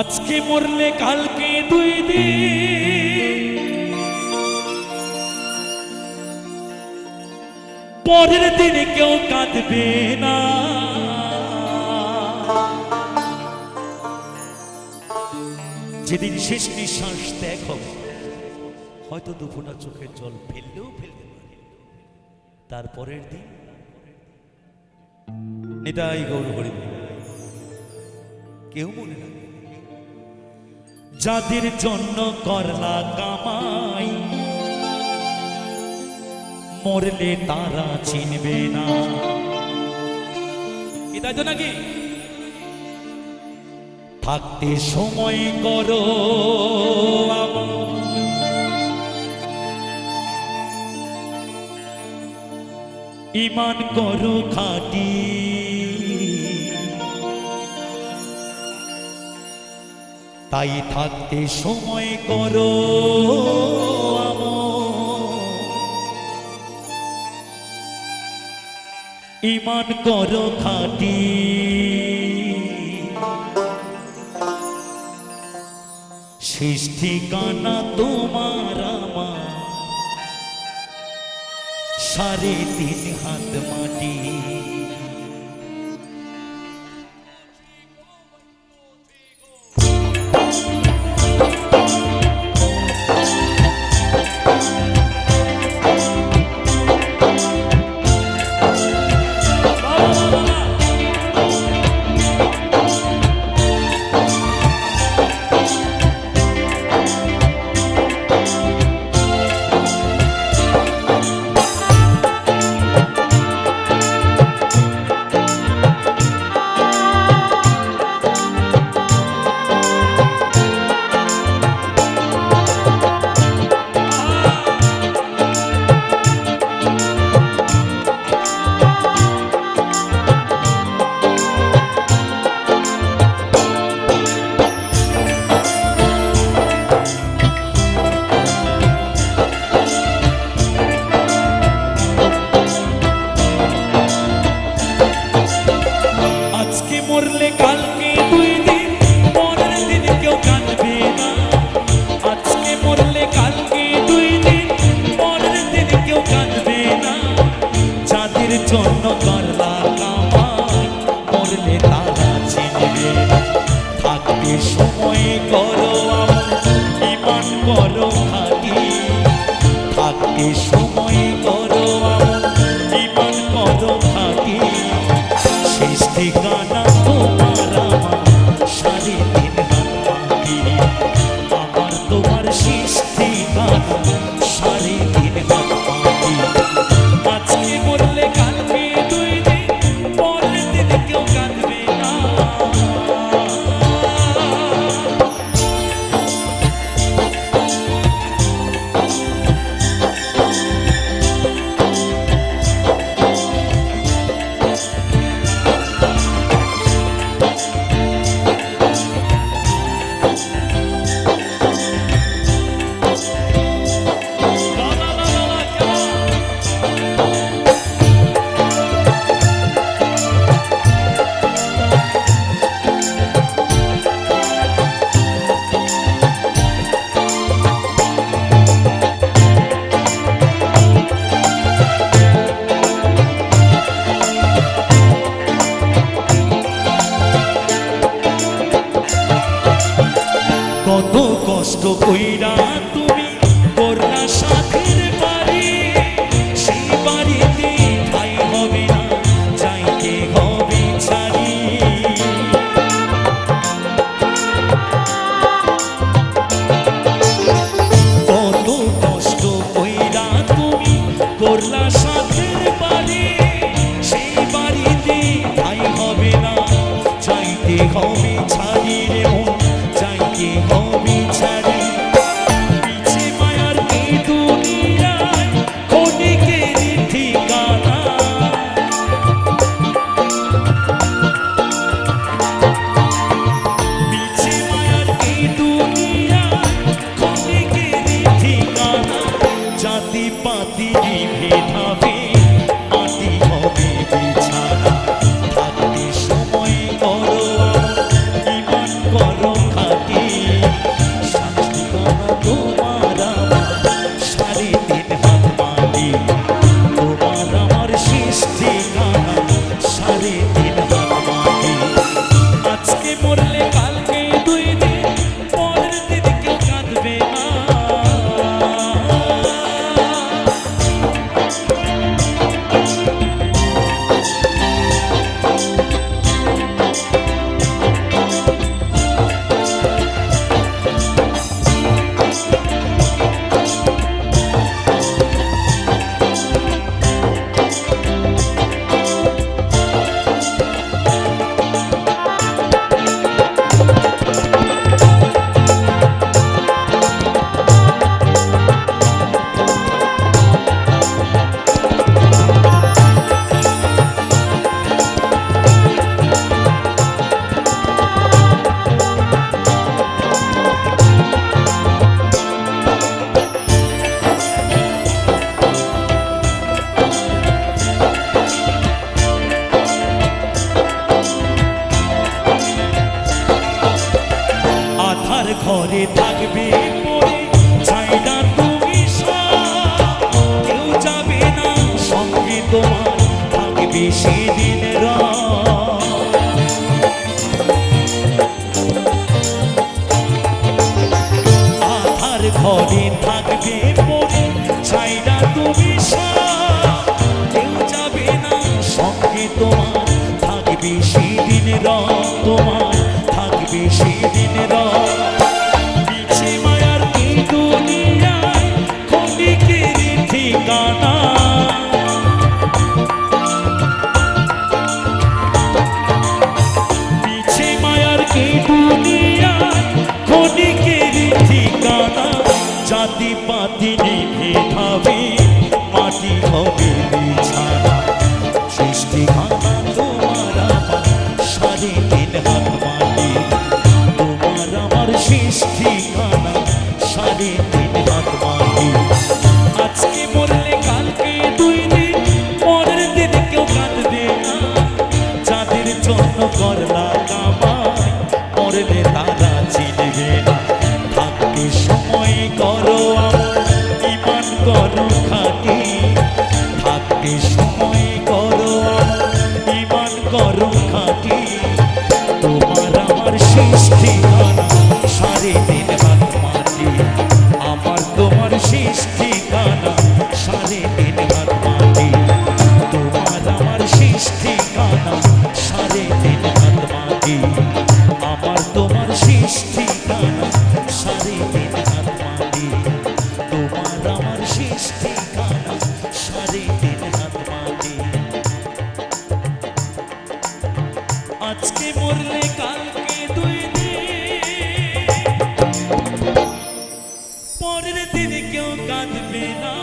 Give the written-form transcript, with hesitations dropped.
আজকে মরলে কালকে 2 দিন, পরের দিন কেউ কাঁদবে না। যেদিন শেষ নিঃশ্বাস ত্যাগ হবে, হয়তো 2 ফোঁটা চোখের জল ফেললেও ফেলতে পারে। তারপরের দিন নিতাই গৌর হরি কেউ মনে রাখবে। যাদের জন্য করলা কামাই, মরলে তারা চিনবে না। কি তাই তো নাকি? থাকতে সময় করো ঈমান করো খাঁটি, তাই থাকতে সময় করো ঈমান করো খাঁটি। শেষ ঠিকানা তোমার আমার 3.5 হাত মাটি। মরলে কালকে 2 দিন, পরের দিন কেউ কাঁদবে না। আজকে মরলে কালকে 2 দিন, পরের দিন কেউ কাঁদবে না। যাদের জন্য করলা কামাই, মরলে তারা চিনবে। থাকতে সময় করো ঈমান করো খাঁটি, থাকতে সময় করো ঈমান করো খাঁটি। শেষ ঠিকানা তোমার আমার 3.5 হাত মাটি, আমার তোমার শেষ ঠিকানা 3.5 হাত মাটি। আজকে মরলে কালকে 2 দিন, পরের দিন কেউ কাঁদবে না। কত কষ্ট কইরা তুমি করলা সাথের বাড়ি, সেই বাড়িতে ঠাই হবে না, যাইতে হবে ছাড়ি। কত কষ্ট কইরা তুমি করলা সাথের বাড়ি, সেই বাড়িতে ঠাই হবে না, যাইতে হবে ছাড়ি রে মন, যাইতে হবে ছাড়ি। ঘরে থাকবে পরে ছাইরা তুমি কেউ যাবে না সঙ্গে তোমার থাকবে সেদিন আধার ঘরে থাকবে পরে ছাইরা তুমি কেউ যাবে না সঙ্গে তোমার থাকবে সেদিন তোমার থাকবে সেদিন পিছে মায়ার এই দুনিয়ায় ক্ষণিকের ঠিকানা পিছে মায়ার এই দুনিয়ায় ক্ষণিকের ঠিকানা জাতি পাতি নিভে ধাবে মাটি হবে বিছানা সৃষ্টি খানা তোমার আমার সাড়ে তিন হাত মাটি তোমার আমার সৃষ্টি খানা সাড়ে তিন হাত মাটি আজকে মরলে কালকে দুই দিন পরের দিন কেউ কাঁদবে না যাদের জন্য করলা কামাই মরলে তারা চিনবে না থাকতে সময় করো আমার ইমান করো খাটি থাকতে সময় করো আমার ইমান করো খাটি তোমার আমার সৃষ্টি খানা সাড়ে তিন হাত মাটি আমার তোমার সৃষ্টি খানা সাড়ে তিন হাত মাটি তোমার আমার সৃষ্টি খানা সাড়ে তিন হাত মাটি আমার তোমার সৃষ্টি খানা সাড়ে তিন হাত মাটি তোমার আমার সৃষ্টি খানা সাড়ে তিন হাত মাটি আজকে মরলে কালকে দুই দিন পরের দিন কেউ কাঁদবে না